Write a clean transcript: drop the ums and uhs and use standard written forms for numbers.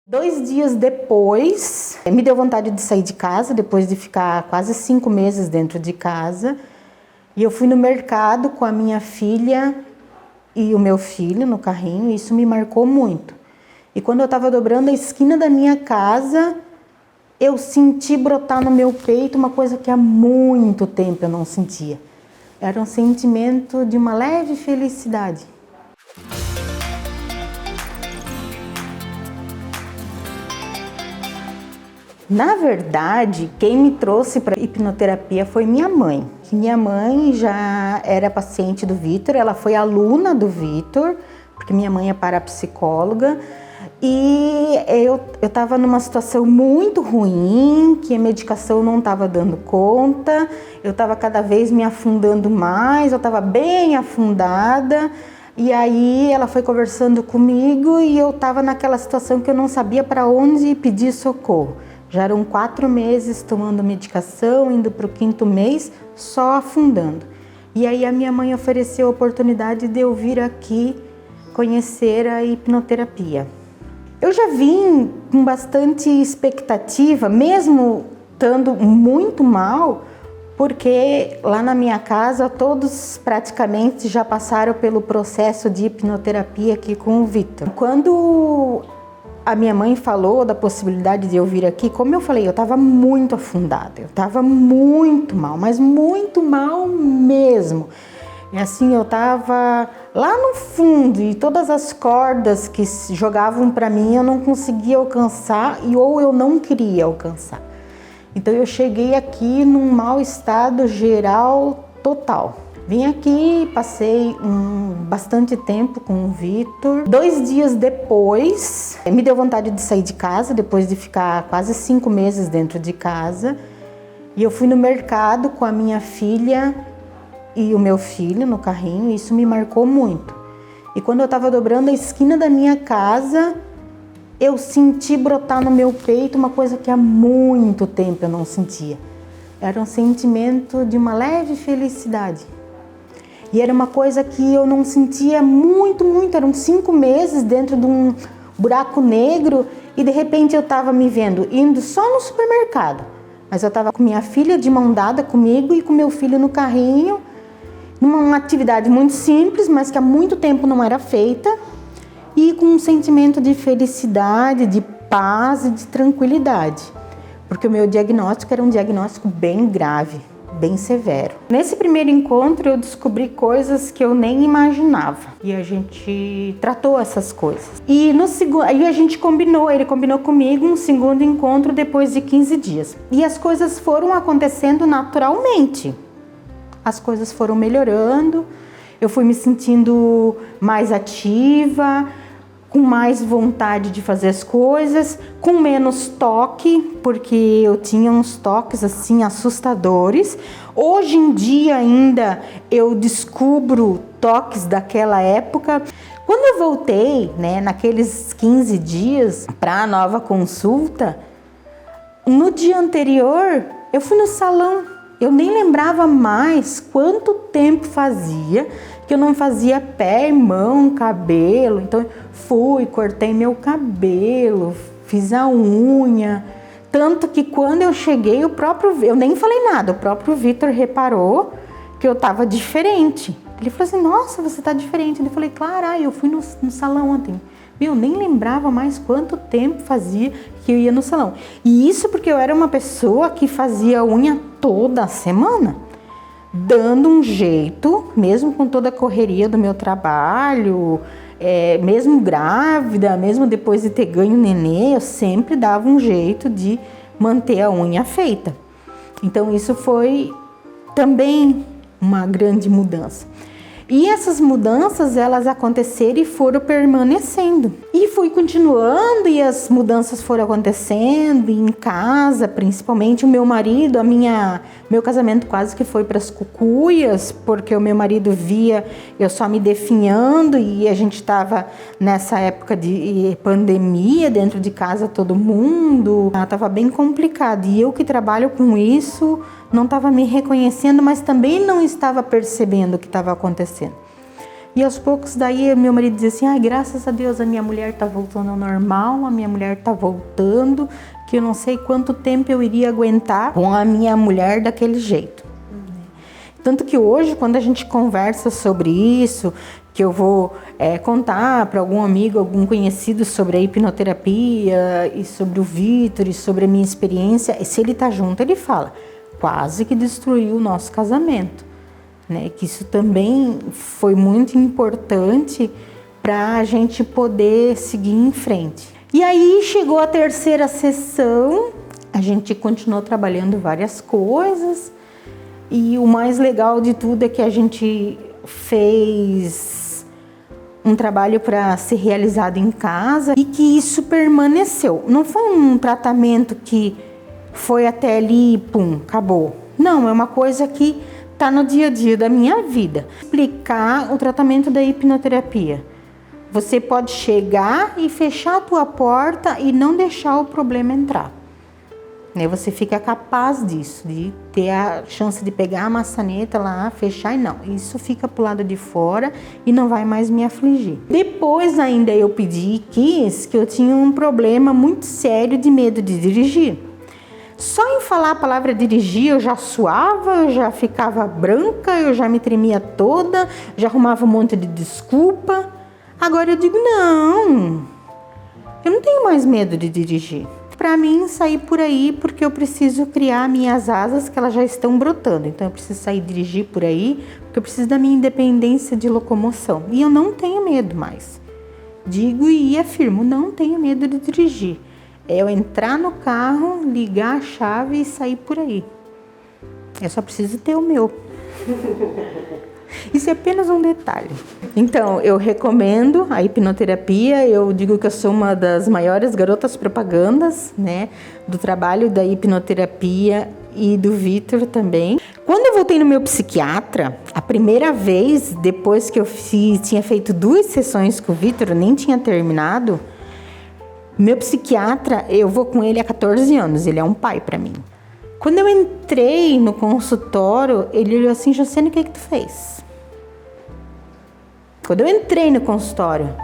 2 dias depois, me deu vontade de sair de casa, depois de ficar quase 5 meses dentro de casa. E eu fui no mercado com a minha filha e o meu filho no carrinho, e isso me marcou muito. E quando eu estava dobrando a esquina da minha casa, eu senti brotar no meu peito uma coisa que há muito tempo eu não sentia. Era um sentimento de uma leve felicidade. Na verdade, quem me trouxe para hipnoterapia foi minha mãe. Minha mãe já era paciente do Vitor, ela foi aluna do Vitor, porque minha mãe é parapsicóloga. E eu estava numa situação muito ruim, que a medicação não estava dando conta, eu estava cada vez me afundando mais, eu estava bem afundada. E aí ela foi conversando comigo e eu estava naquela situação que eu não sabia para onde pedir socorro. Já eram 4 meses tomando medicação, indo para o 5º mês, só afundando. E aí a minha mãe ofereceu a oportunidade de eu vir aqui conhecer a hipnoterapia. Eu já vim com bastante expectativa, mesmo estando muito mal, porque lá na minha casa todos praticamente já passaram pelo processo de hipnoterapia aqui com o Vitor. Quando a minha mãe falou da possibilidade de eu vir aqui, como eu falei, eu estava muito afundada, eu estava muito mal, mas muito mal mesmo. E assim, eu estava lá no fundo e todas as cordas que jogavam para mim eu não conseguia alcançar ou eu não queria alcançar. Então eu cheguei aqui num mau estado geral total. Vim aqui, passei bastante tempo com o Vitor. 2 dias depois, me deu vontade de sair de casa, depois de ficar quase 5 meses dentro de casa. E eu fui no mercado com a minha filha e o meu filho no carrinho, e isso me marcou muito. E quando eu estava dobrando a esquina da minha casa, eu senti brotar no meu peito uma coisa que há muito tempo eu não sentia. Era um sentimento de uma leve felicidade. E era uma coisa que eu não sentia muito, eram 5 meses dentro de um buraco negro e de repente eu estava me vendo indo só no supermercado. Mas eu estava com minha filha de mão dada comigo e com meu filho no carrinho, numa atividade muito simples, mas que há muito tempo não era feita, e com um sentimento de felicidade, de paz e de tranquilidade. Porque o meu diagnóstico era um diagnóstico bem grave, bem severo. Nesse primeiro encontro eu descobri coisas que eu nem imaginava e a gente tratou essas coisas. E no segundo, aí a gente combinou, ele combinou comigo um segundo encontro depois de 15 dias. E as coisas foram acontecendo naturalmente. As coisas foram melhorando, eu fui me sentindo mais ativa, com mais vontade de fazer as coisas, com menos toque, porque eu tinha uns toques assim assustadores. Hoje em dia ainda eu descubro toques daquela época. Quando eu voltei, naqueles 15 dias para a nova consulta, no dia anterior eu fui no salão. Eu nem lembrava mais quanto tempo fazia que eu não fazia pé, mão, cabelo. Então fui, cortei meu cabelo, fiz a unha. Tanto que quando eu cheguei, eu nem falei nada, o próprio Vitor reparou que eu estava diferente. Ele falou assim, nossa, você está diferente. Eu falei, claro, eu fui no salão ontem. Eu nem lembrava mais quanto tempo fazia que eu ia no salão. E isso porque eu era uma pessoa que fazia unha toda semana, dando um jeito, mesmo com toda a correria do meu trabalho, mesmo grávida, mesmo depois de ter ganho nenê, eu sempre dava um jeito de manter a unha feita. Então isso foi também uma grande mudança. E essas mudanças, elas aconteceram e foram permanecendo. E fui continuando e as mudanças foram acontecendo em casa, principalmente o meu marido, meu casamento quase que foi para as cucuias, porque o meu marido via eu só me definhando e a gente estava nessa época de pandemia, dentro de casa todo mundo, estava bem complicado. E eu que trabalho com isso, não estava me reconhecendo, mas também não estava percebendo o que estava acontecendo. E aos poucos daí meu marido dizia assim, graças a Deus a minha mulher tá voltando ao normal, a minha mulher tá voltando, que eu não sei quanto tempo eu iria aguentar com a minha mulher daquele jeito. Tanto que hoje, quando a gente conversa sobre isso, que eu vou contar para algum amigo, algum conhecido sobre a hipnoterapia e sobre o Vitor e sobre a minha experiência, se ele tá junto, ele fala, quase que destruiu o nosso casamento. Né, que isso também foi muito importante para a gente poder seguir em frente. E aí chegou a terceira sessão, a gente continuou trabalhando várias coisas e o mais legal de tudo é que a gente fez um trabalho para ser realizado em casa e que isso permaneceu. Não foi um tratamento que foi até ali e pum, acabou. Não, é uma coisa que está no dia a dia da minha vida. Explicar o tratamento da hipnoterapia. Você pode chegar e fechar a tua porta e não deixar o problema entrar. Você fica capaz disso, de ter a chance de pegar a maçaneta lá, fechar e não. Isso fica pro lado de fora e não vai mais me afligir. Depois ainda eu quis que eu tinha um problema muito sério de medo de dirigir. Só em falar a palavra dirigir eu já suava, eu já ficava branca, eu já me tremia toda, já arrumava um monte de desculpa. Agora eu digo, não, eu não tenho mais medo de dirigir. Para mim, sair por aí porque eu preciso criar minhas asas que elas já estão brotando. Então eu preciso sair dirigir por aí porque eu preciso da minha independência de locomoção. E eu não tenho medo mais. Digo e afirmo, não tenho medo de dirigir. É eu entrar no carro, ligar a chave e sair por aí. Eu só preciso ter o meu. Isso é apenas um detalhe. Então, eu recomendo a hipnoterapia. Eu digo que eu sou uma das maiores garotas propagandas, né, do trabalho da hipnoterapia e do Vitor também. Quando eu voltei no meu psiquiatra, a primeira vez, depois que eu tinha feito 2 sessões com o Vitor, eu nem tinha terminado, meu psiquiatra, eu vou com ele há 14 anos, ele é um pai para mim. Quando eu entrei no consultório, ele olhou assim, Josiane, o que tu fez? Quando eu entrei no consultório,